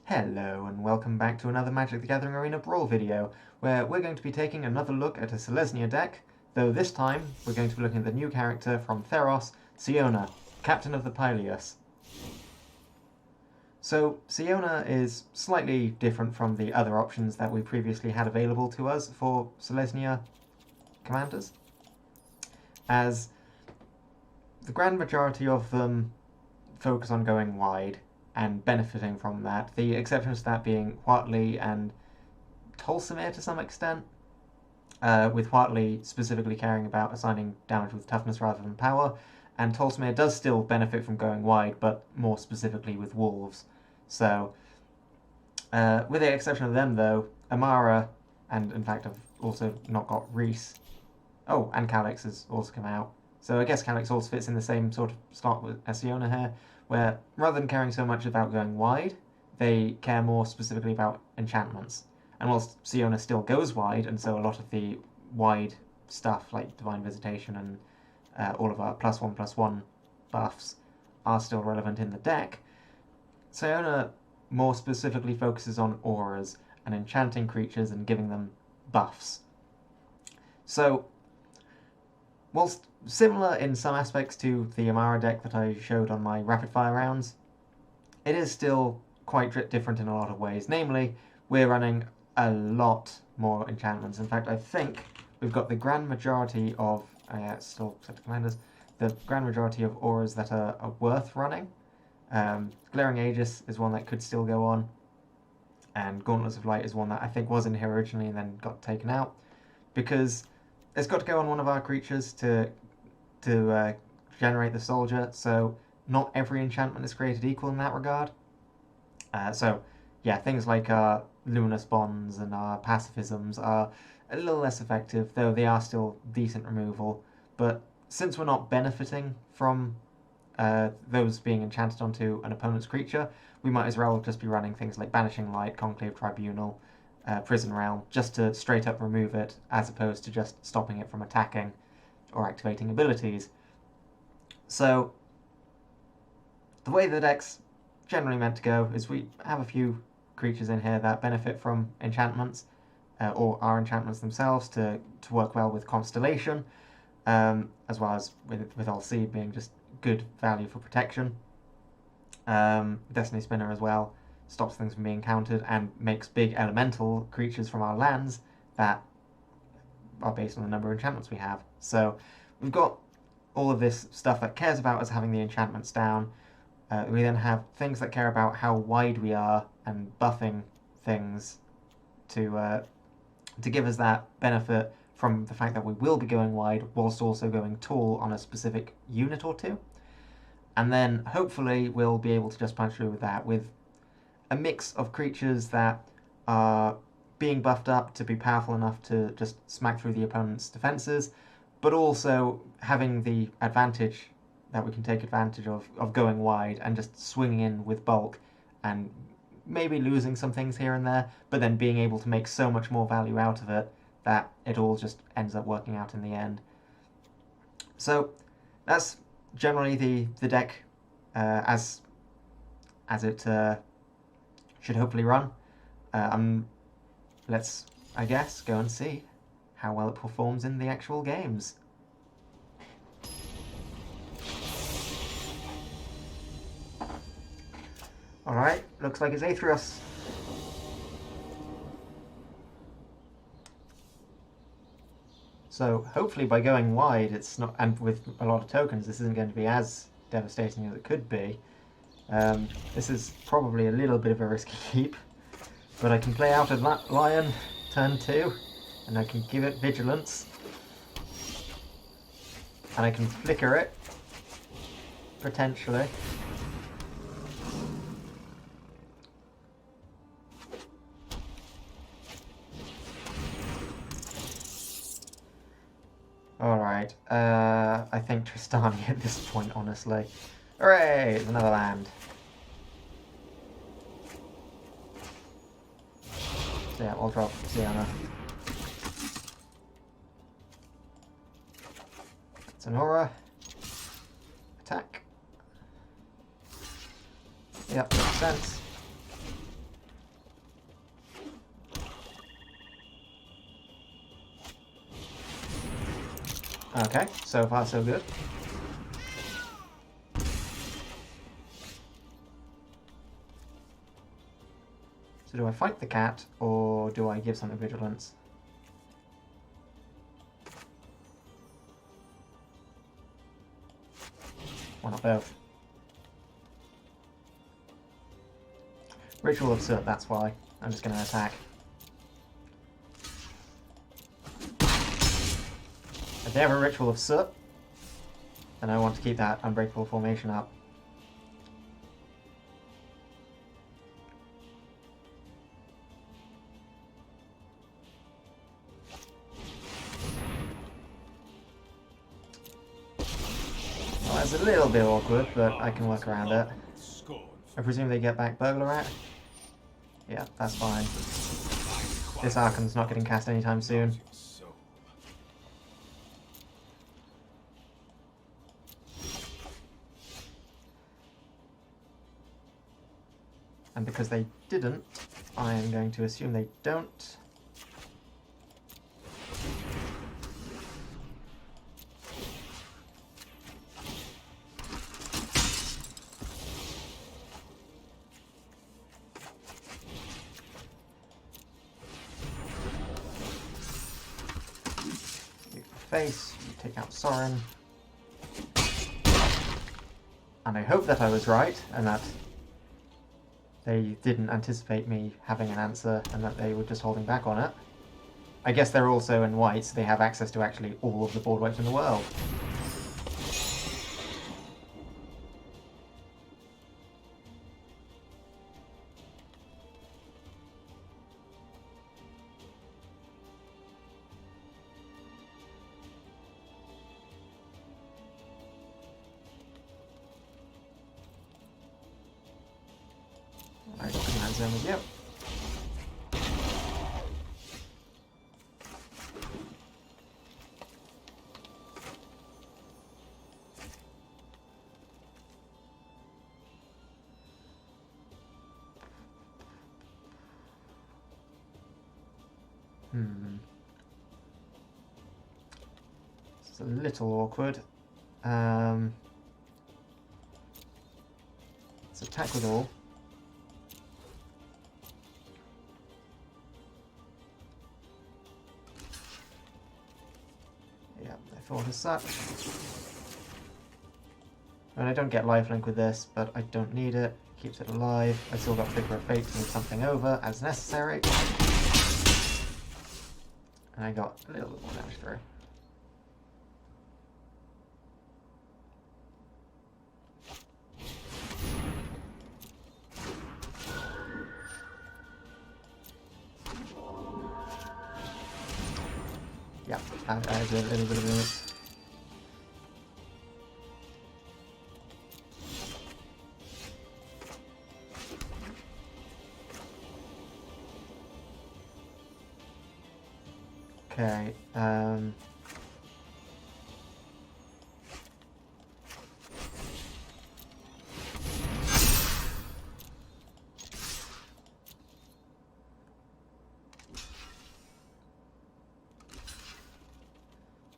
Hello and welcome back to another Magic the Gathering Arena Brawl video, where we're going to be taking another look at a Selesnyan deck, though this time we're going to be looking at the new character from Theros, Siona, Captain of the Pyleus. So Siona is slightly different from the other options that we previously had available to us for Selesnya commanders, as the grand majority of them focus on going wide and benefiting from that, the exceptions to that being Huatli and Tolsimir to some extent, with Huatli specifically caring about assigning damage with toughness rather than power, and Tolsimir does still benefit from going wide, but more specifically with wolves. So, with the exception of them though, Amara, and in fact I've also not got Reese, oh, and Calix has also come out, so I guess Calix also fits in the same sort of slot as Siona here, where rather than caring so much about going wide, they care more specifically about enchantments. And whilst Siona still goes wide, and so a lot of the wide stuff like Divine Visitation and all of our +1/+1 buffs are still relevant in the deck, Siona more specifically focuses on auras and enchanting creatures and giving them buffs. So, whilst similar in some aspects to the Amara deck that I showed on my rapid fire rounds, it is still quite different in a lot of ways. Namely, we're running a lot more enchantments. In fact, I think we've got the grand majority of, still set to commanders, the grand majority of auras that are worth running. Glaring Aegis is one that could still go on, and Gauntlets of Light is one that I think was in here originally and then got taken out, because it's got to go on one of our creatures to generate the soldier, so not every enchantment is created equal in that regard. So yeah, things like our Luminous Bonds and our Pacifisms are a little less effective, though they are still decent removal. But since we're not benefiting from those being enchanted onto an opponent's creature, we might as well just be running things like Banishing Light, Conclave Tribunal, Prison Realm, just to straight up remove it, as opposed to just stopping it from attacking or activating abilities. So, the way the deck's generally meant to go is we have a few creatures in here that benefit from enchantments, or are enchantments themselves, to work well with Constellation, as well as with All Seed being just good value for protection. Destiny Spinner as well stops things from being countered and makes big elemental creatures from our lands that are based on the number of enchantments we have. So we've got all of this stuff that cares about us having the enchantments down. We then have things that care about how wide we are and buffing things to give us that benefit from the fact that we will be going wide whilst also going tall on a specific unit or two. And then hopefully we'll be able to just punch through with that, with a mix of creatures that are being buffed up to be powerful enough to just smack through the opponent's defenses, but also having the advantage that we can take advantage of going wide and just swinging in with bulk and maybe losing some things here and there, but then being able to make so much more value out of it that it all just ends up working out in the end. So that's generally the deck as it should hopefully run. Let's, I guess, go and see how well it performs in the actual games. Alright, looks like it's Aetherios. So hopefully by going wide, it's not, and with a lot of tokens, this isn't going to be as devastating as it could be. This is probably a little bit of a risky keep, but I can play out a lion turn 2, and I can give it vigilance, and I can flicker it, potentially. Alright, I think Tristani at this point, honestly. Hooray! It's another land. So yeah, I'll drop Siona. It's an aura. Attack. Yep, makes sense. Okay, so far so good. So do I fight the cat, or do I give something vigilance? Why not both? Ritual of Soot, that's why. I'm just going to attack. If they have a Ritual of Soot, then I want to keep that Unbreakable formation up. Well, that's a little bit awkward, but I can work around it. I presume they get back Burglar. Yeah, that's fine. This Arcan's not getting cast anytime soon. And because they didn't, I am going to assume they don't. Face, you take out Sorin. And I hope that I was right, and that they didn't anticipate me having an answer, and that they were just holding back on it. I guess they're also in white, so they have access to actually all of the board weights in the world. I got command zone with you. This is a little awkward. Let's attack with all. Yeah, I thought as such. And I don't get lifelink with this, but I don't need it. Keeps it alive. I still got Figure of Fate to move something over as necessary. And I got a little bit more damage through. Yeah, that adds a little bit of this. Okay,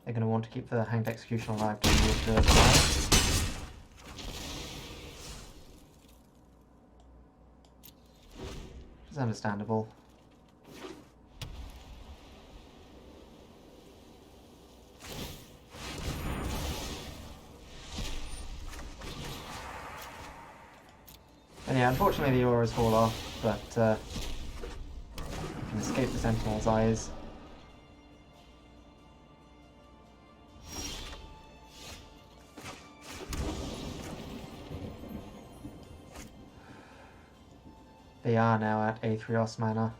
they're going to want to keep the Hanged Execution alive to move the fire. Which is understandable. And yeah, unfortunately the auras fall off, but you can escape the Sentinel's eyes. They are now at Aetherios mana.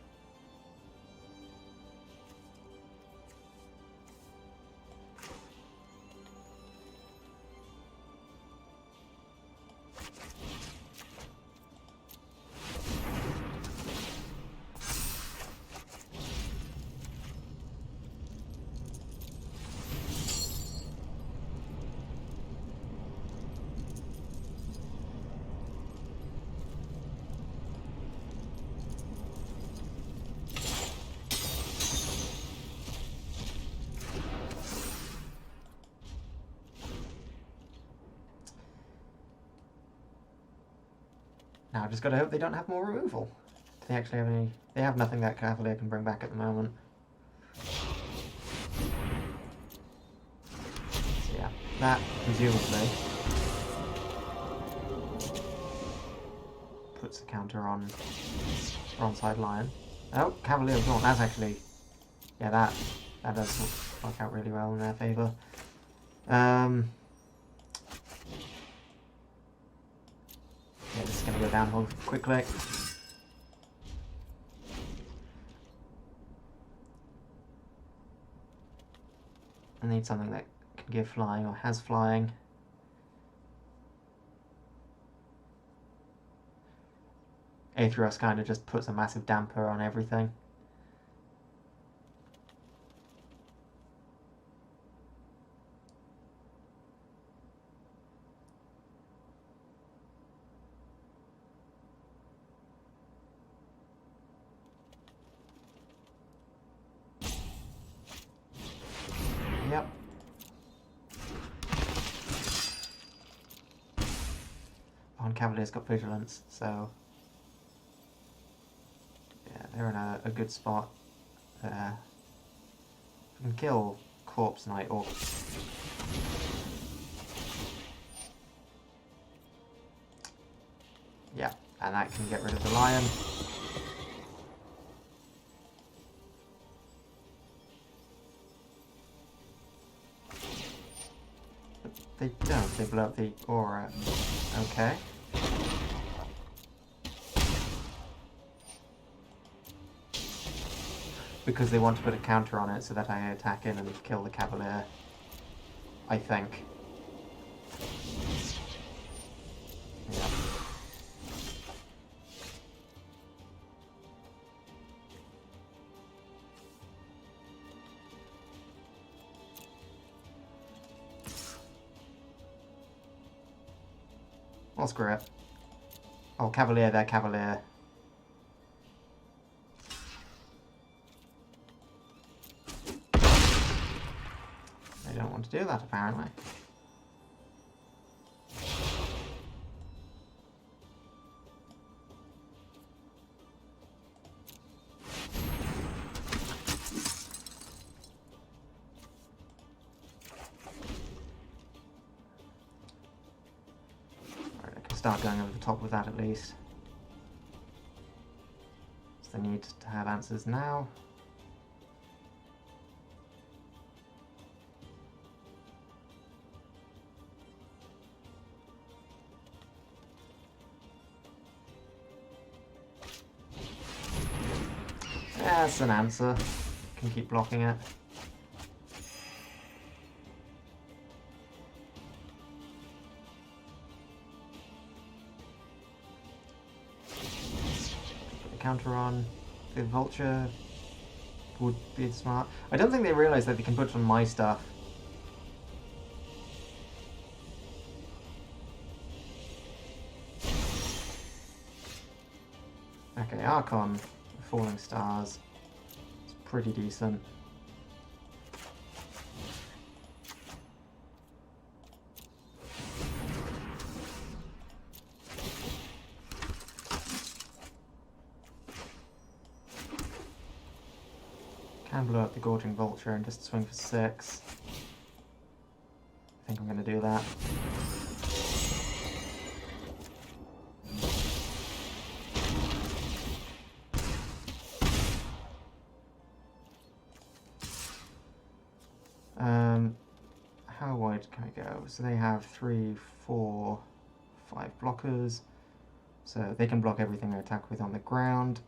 Now, I've just got to hope they don't have more removal. Do they actually have any... They have nothing that Cavalier can bring back at the moment. So yeah, that, presumably, puts the counter on Bronze-Side Lion. Oh, Cavalier's gone. That's actually... Yeah, that does work out really well in their favour. Yeah, this is going to go downhill quickly. I need something that can give flying or has flying. Aetherus kind of just puts a massive damper on everything. Yep. On Cavalier's got vigilance, so yeah, they're in a good spot there. We can kill Corpse Knight or yeah, and that can get rid of the lion. They don't, they blow up the aura. Okay. Because they want to put a counter on it so that I attack in and kill the Cavalier. I think. Yeah. Well, screw it. Oh, Cavalier, they're Cavalier. They don't want to do that, apparently. Start going over the top with that at least. So they need to have answers now. That's an answer. Can keep blocking it. Counter on. The vulture would be smart. I don't think they realise that they can put it on my stuff. Okay, Archon, Falling Stars. It's pretty decent. Can blow up the Gorging Vulture and just swing for 6. I think I'm going to do that. How wide can I go? So they have 3, 4, 5 blockers. So they can block everything they attack with on the ground.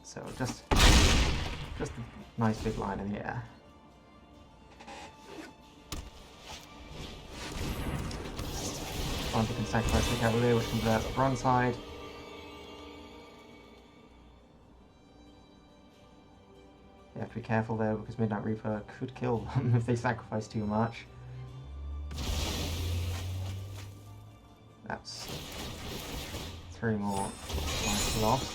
So just a nice big line in the air. Frontic can sacrifice the Cavalier, which can blow up the bronze side. You have to be careful there because Midnight Reaper could kill them if they sacrifice too much. That's 3 more lives lost.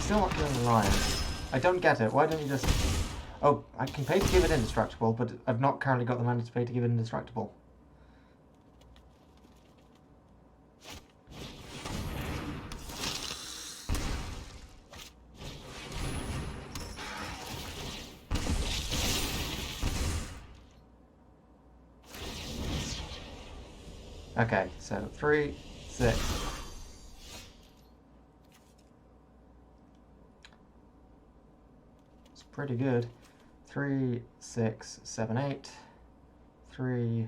Still not killing the lion. I don't get it. Why don't you just... Oh, I can pay to give it indestructible, but I've not currently got the money to pay to give it indestructible. Okay, so 3, 6. It's pretty good. 3, 6, 7, 8. 3,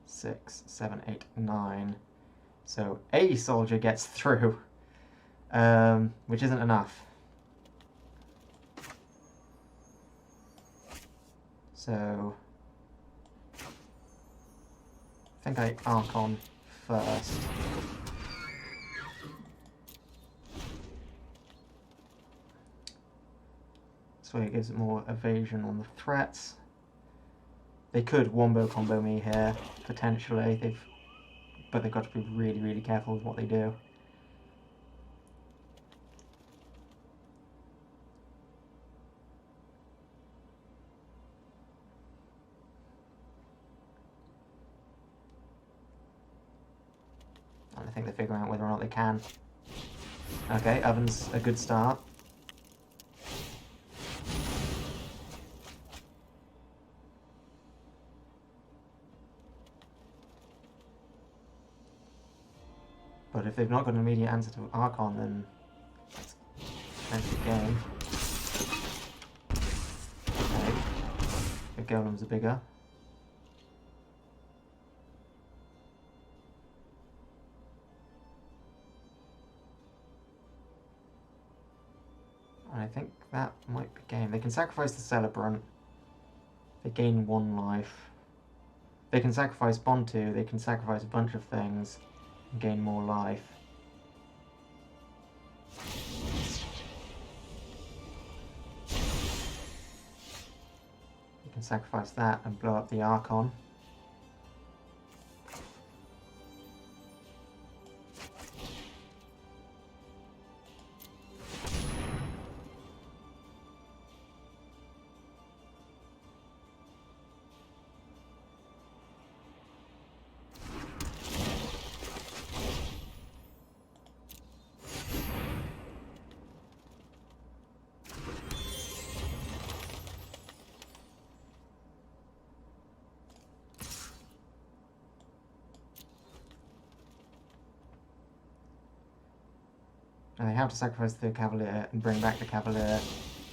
6, 7, 8, 9. So a soldier gets through, which isn't enough. So I think I Archon first. So it gives it more evasion on the threats. They could wombo combo me here, potentially. But they've got to be really, really careful with what they do. And I think they're figuring out whether or not they can. Okay, Oven's a good start. But if they've not got an immediate answer to Archon, then it's potentially game. Okay. The golems are bigger. And I think that might be game. They can sacrifice the Celebrant. They gain 1 life. They can sacrifice Bond 2. They can sacrifice a bunch of things and gain more life. You can sacrifice that and blow up the Archon. And they have to sacrifice the Cavalier and bring back the Cavalier,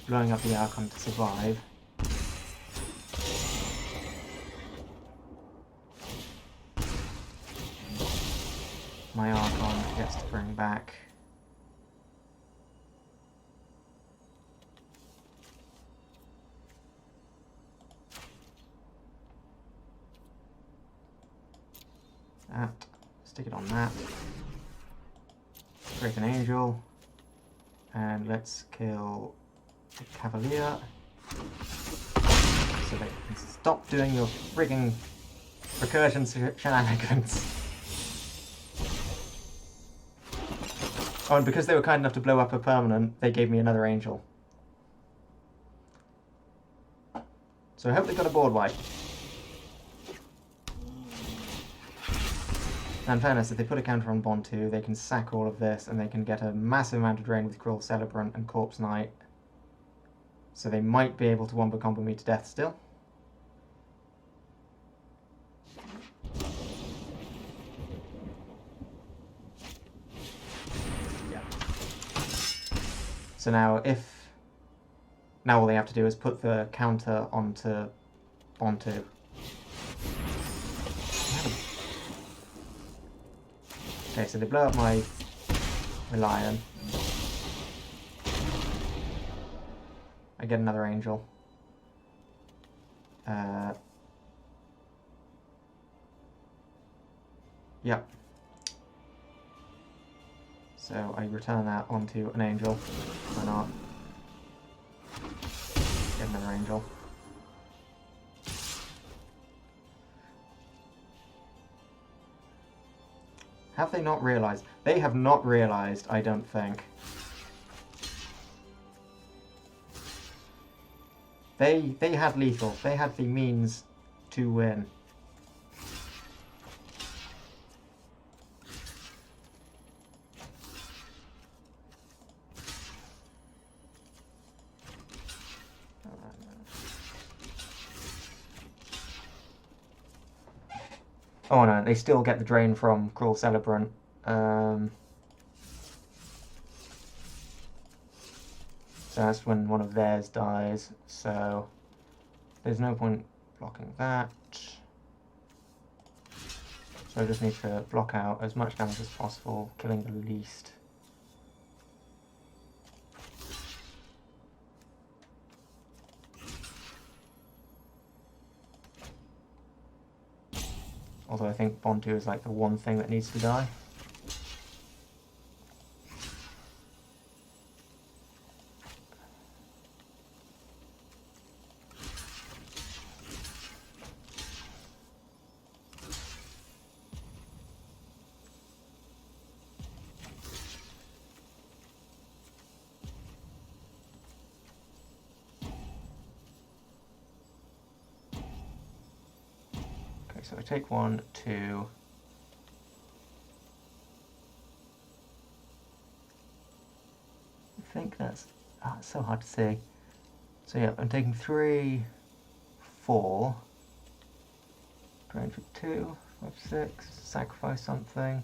blowing up the Archon to survive. My Archon gets to bring back that, stick it on that. Break an angel, and let's kill the Cavalier so they can stop doing your frigging recursion shenanigans. Oh, and because they were kind enough to blow up a permanent, they gave me another angel. So I hope they got a board wipe. And in fairness, if they put a counter on Bond 2, they can sack all of this, and they can get a massive amount of drain with Cruel Celebrant and Corpse Knight. So they might be able to wombo combo me to death still. Yeah. So now now all they have to do is put the counter onto Bond 2. Okay, so they blow up my lion. I get another angel. Yep. So I return that onto an angel. Why not? Get another angel. Have they not realised? They have not realised, I don't think. They had lethal. They had the means to win. Oh no, they still get the drain from Cruel Celebrant. So that's when one of theirs dies, so there's no point blocking that. So I just need to block out as much damage as possible, killing the least. Although I think Bontu is like the one thing that needs to die. So I take 1, 2. I think that's... it's so hard to see. So yeah, I'm taking 3, 4. Drain for 2, 5, 6. Sacrifice something.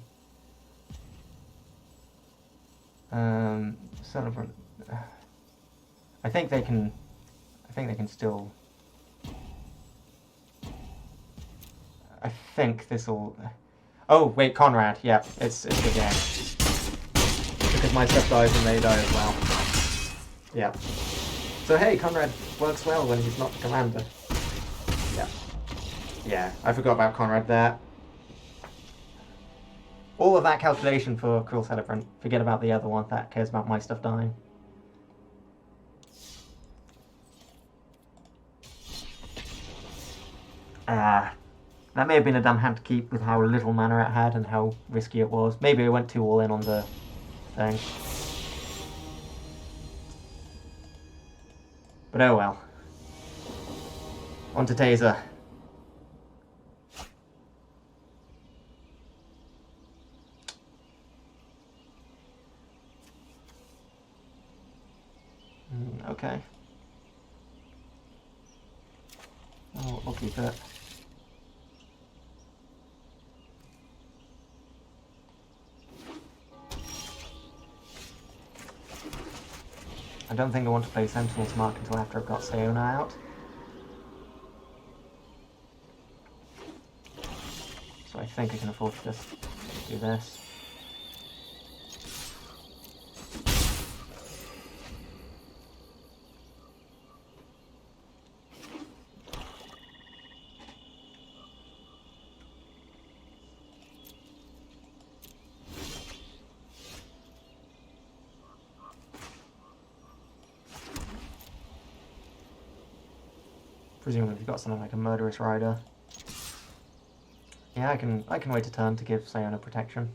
Celebrant. I think they can still... I think this'll... Oh, wait, Conrad. Yeah, it's the game. Because my stuff dies and they die as well. Yeah. So hey, Conrad works well when he's not the commander. Yeah. Yeah, I forgot about Conrad there. All of that calculation for Cruel Celebrant. Forget about the other one that cares about my stuff dying. That may have been a dumb hand to keep with how little mana it had and how risky it was. Maybe I went too all in on the thing. But oh well. On to Taser. Okay. I'll keep it. I don't think I want to play Sentinel's Mark until after I've got Siona out. So I think I can afford to just do this. Presumably you've got something like a Murderous Rider. Yeah, I can wait a turn to give Siona protection.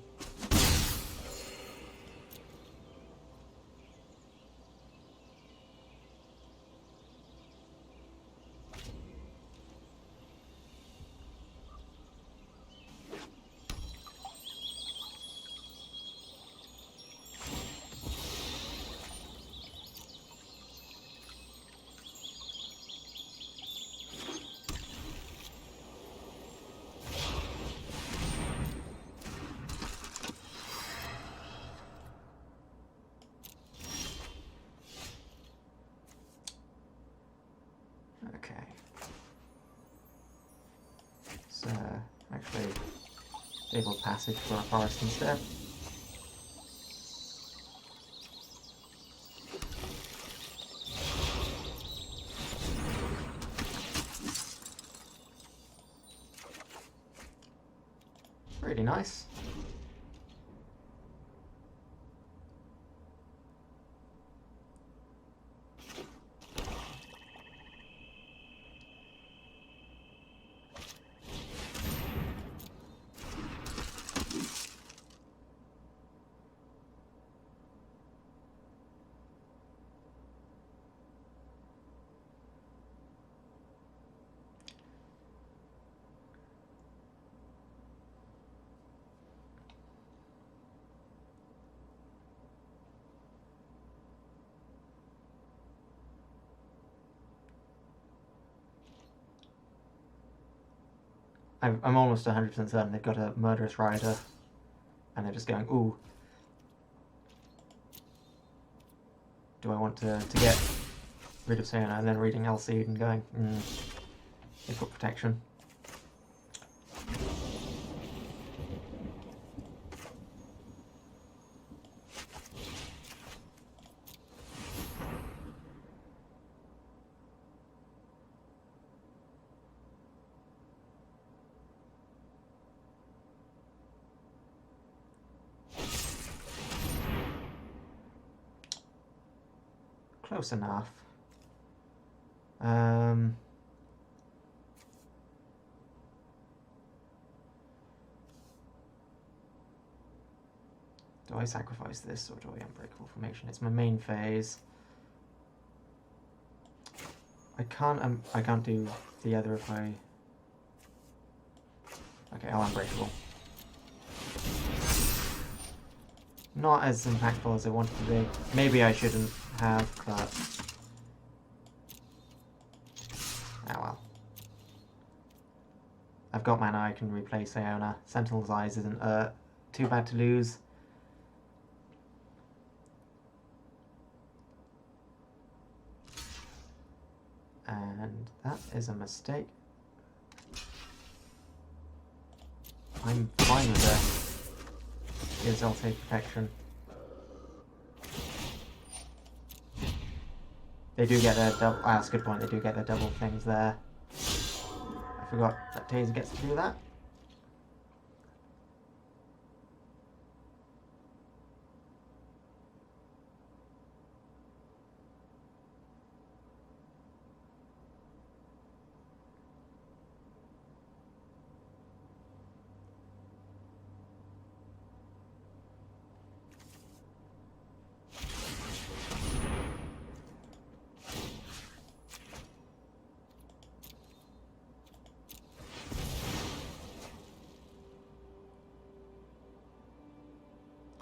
Okay. So, actually, able passage for a forest instead. Really nice. I'm almost 100% certain they've got a Murderous Rider, and they're just going, ooh, do I want to get rid of Siona, and then reading Elseed and going, they put protection. Close enough. Do I sacrifice this or do I Unbreakable Formation? It's my main phase. I can't do the other if I... Okay, I'll Unbreakable. Not as impactful as I wanted to be. Maybe I shouldn't have, but... Oh well. I've got mana, I can replay Siona. Sentinel's Eyes isn't too bad to lose. And that is a mistake. I'm fine with it. Here's I'll take protection. They do get their double... Ah, that's a good point, they do get their double things there. I forgot that Taser gets to do that.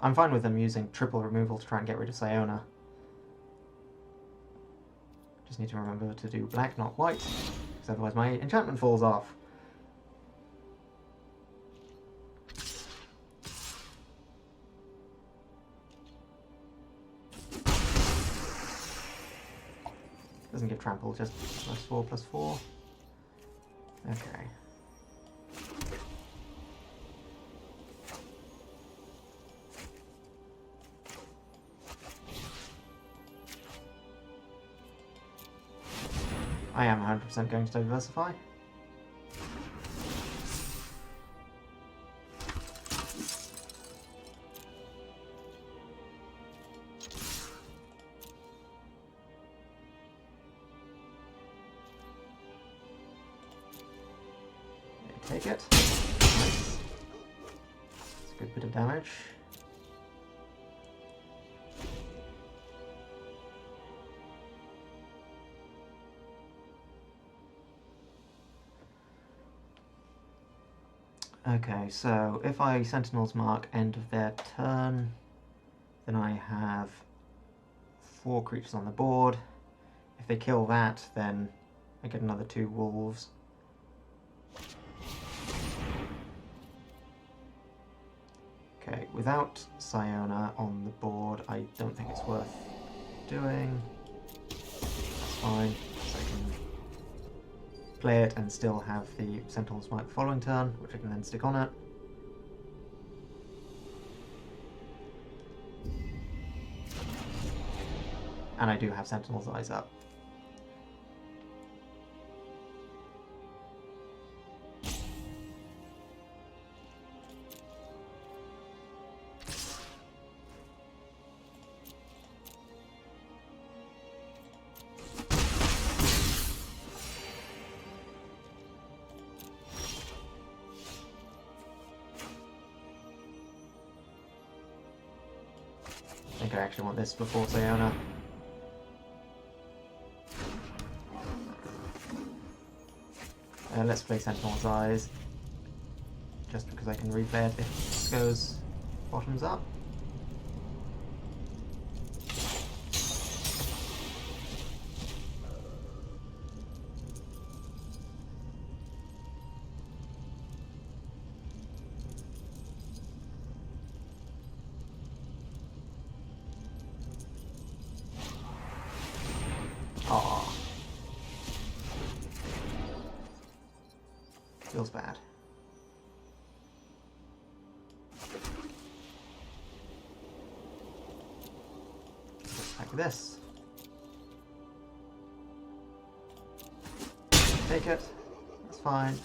I'm fine with them using triple removal to try and get rid of Siona. Just need to remember to do black, not white, because otherwise my enchantment falls off. Doesn't give trample, just +4/+4. Okay. I am 100% going to diversify. Take it. Nice. It's a good bit of damage. Okay, so if I Sentinel's Mark end of their turn, then I have 4 creatures on the board. If they kill that, then I get another 2 wolves. Okay, without Siona on the board, I don't think it's worth doing. That's fine, so I can play it and still have the Sentinel's Mark the following turn, which I can then stick on it. And I do have Sentinel's Eyes up. I think I actually want this before Siona. Let's play Sentinel's Eyes, just because I can replay it if it goes bottoms up. Feels bad. Just like this. Take it. That's fine.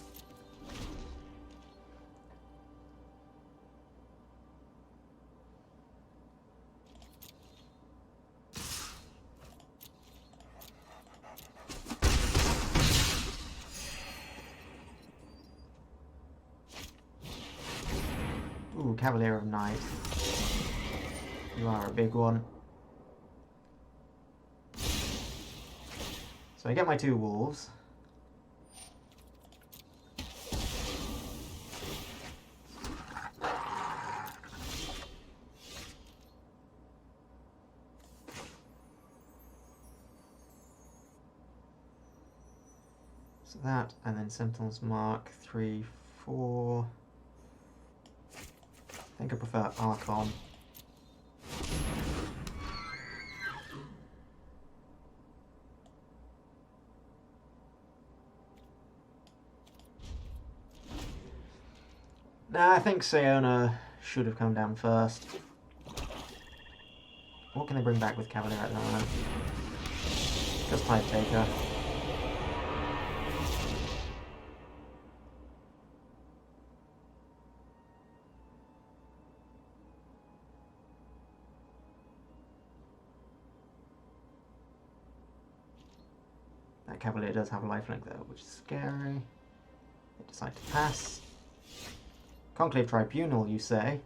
Ooh, Cavalier of Night. You are a big one. So I get my 2 wolves. So that, and then Sentinel's Mark, 3, 4. I think I prefer Archon. Nah, I think Siona should have come down first. What can they bring back with Cavalier at the moment? Just Tide Taker. That Cavalier does have a lifelink though, which is scary. They decide to pass. Conclave Tribunal, you say?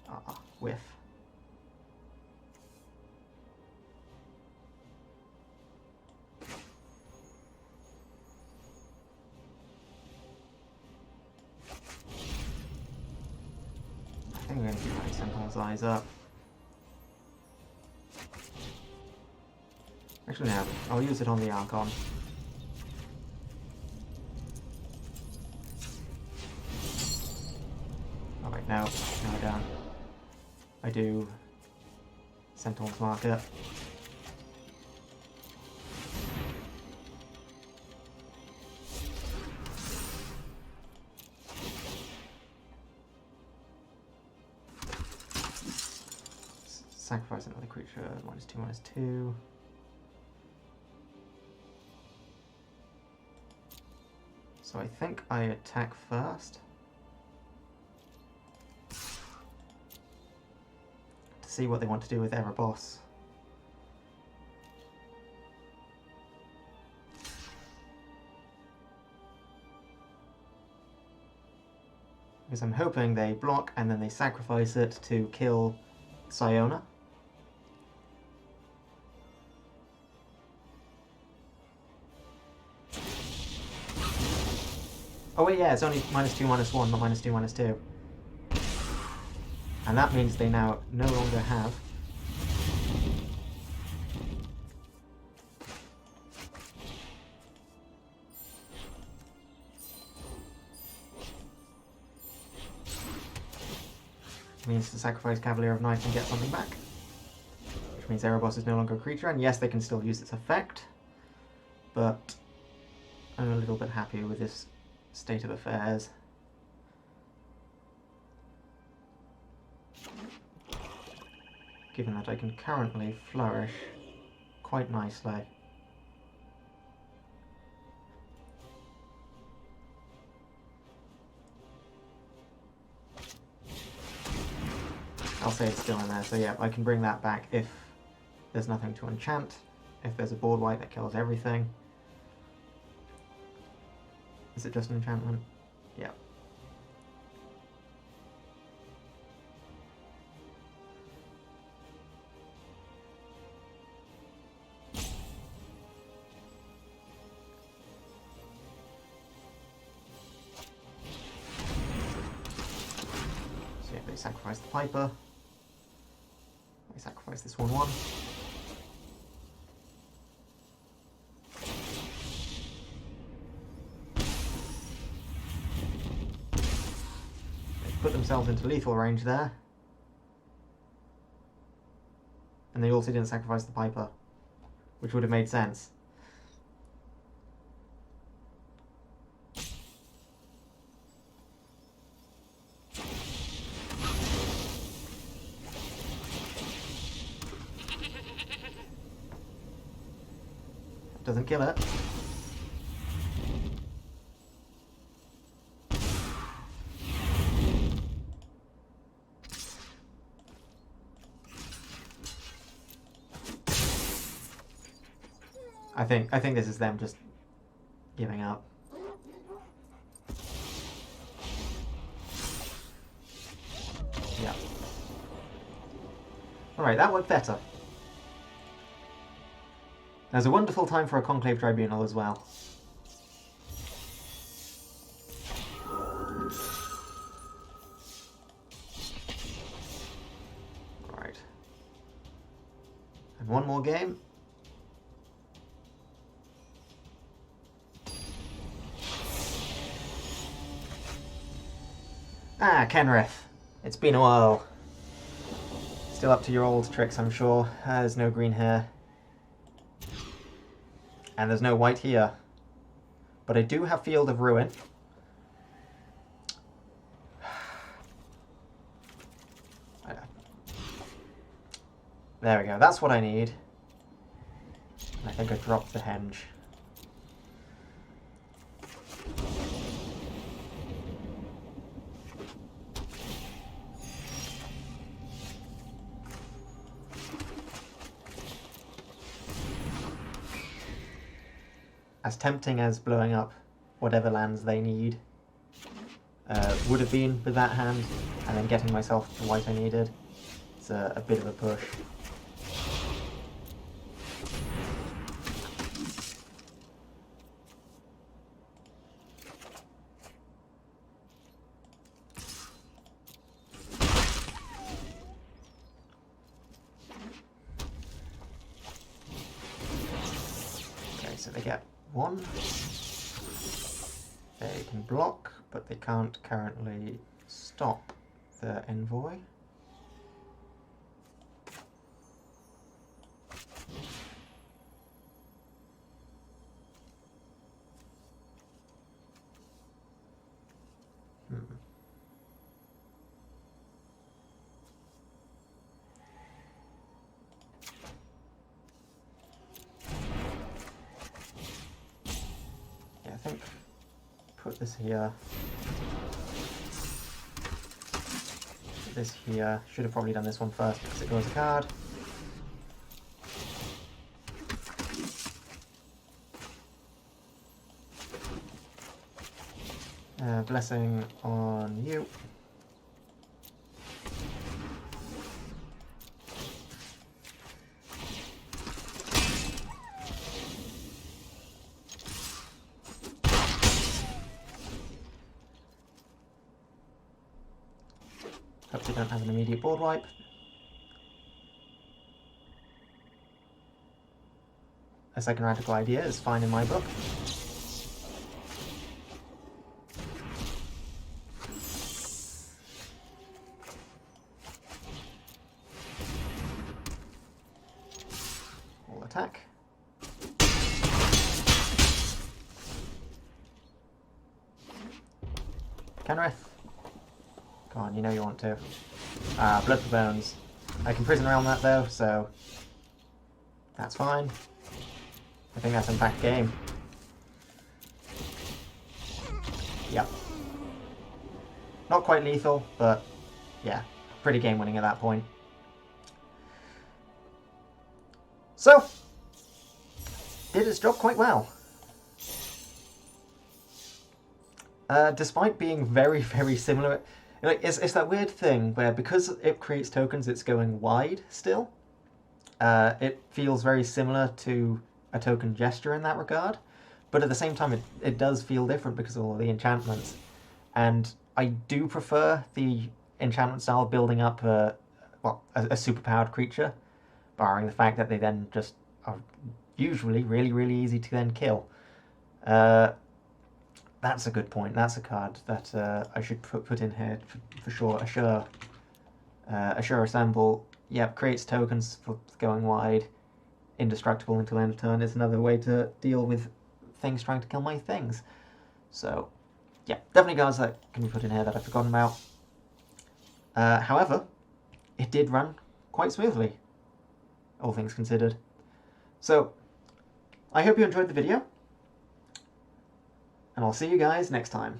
Ah, whiff. I think I'm going to keep my Sentinel's eyes up. Actually, no. I'll use it on the Archon. Oh wait, no. No, I don't. I do Sentinel's Market. Sacrifice another creature, -2, -2. So I think I attack first. To see what they want to do with Erebos. Because I'm hoping they block and then they sacrifice it to kill Siona. Oh wait, yeah, it's only -2, -1, not -2, -2. And that means they now no longer have means to sacrifice Cavalier of Night and get something back. Which means Erebos is no longer a creature, and yes, they can still use its effect, but I'm a little bit happier with this state of affairs. Given that I can currently flourish quite nicely. I'll say it's still in there, so yeah, I can bring that back if there's nothing to enchant, if there's a board wipe that kills everything. Is it just an enchantment? Yeah. So yeah, they sacrifice the Piper. They sacrifice this 1/1. put themselves into lethal range there. And they also didn't sacrifice the Piper, which would have made sense. Doesn't kill it. I think this is them just giving up. Yeah. Alright, that worked better. There's a wonderful time for a conclave tribunal as well. Alright. And one more game. Ah, Kenrith. It's been a while. Still up to your old tricks, I'm sure. There's no green here. And there's no white here. But I do have Field of Ruin. There we go, that's what I need. I think I dropped the henge. As tempting as blowing up whatever lands they need would have been with that hand, and then getting myself the white I needed, it's a bit of a push. Okay, so they get one. They can block, but they can't currently stop the envoy. I think put this here. Put this here. Should have probably done this one first because it draws a card. Blessing on you. Hope they don't have an immediate board wipe. A second radical idea is fine in my book. All attack. Kenrith. Come on, you know you want to. Blood for Bones. I can prison realm that though, so that's fine. I think that's in fact game. Yep. Not quite lethal, but yeah, pretty game winning at that point. So, did its job quite well. Despite being very, very similar. Like, it's that weird thing where because it creates tokens, it's going wide still. It feels very similar to a token gesture in that regard, but at the same time it does feel different because of all the enchantments. And I do prefer the enchantment style building up a superpowered creature, barring the fact that they then just are usually really, really easy to then kill. That's a good point. That's a card that I should put in here for sure. Assure Assemble. Yep, creates tokens for going wide. Indestructible until end of turn is another way to deal with things trying to kill my things. So, yeah, definitely cards that can be put in here that I've forgotten about. However, it did run quite smoothly, all things considered. So, I hope you enjoyed the video, and I'll see you guys next time.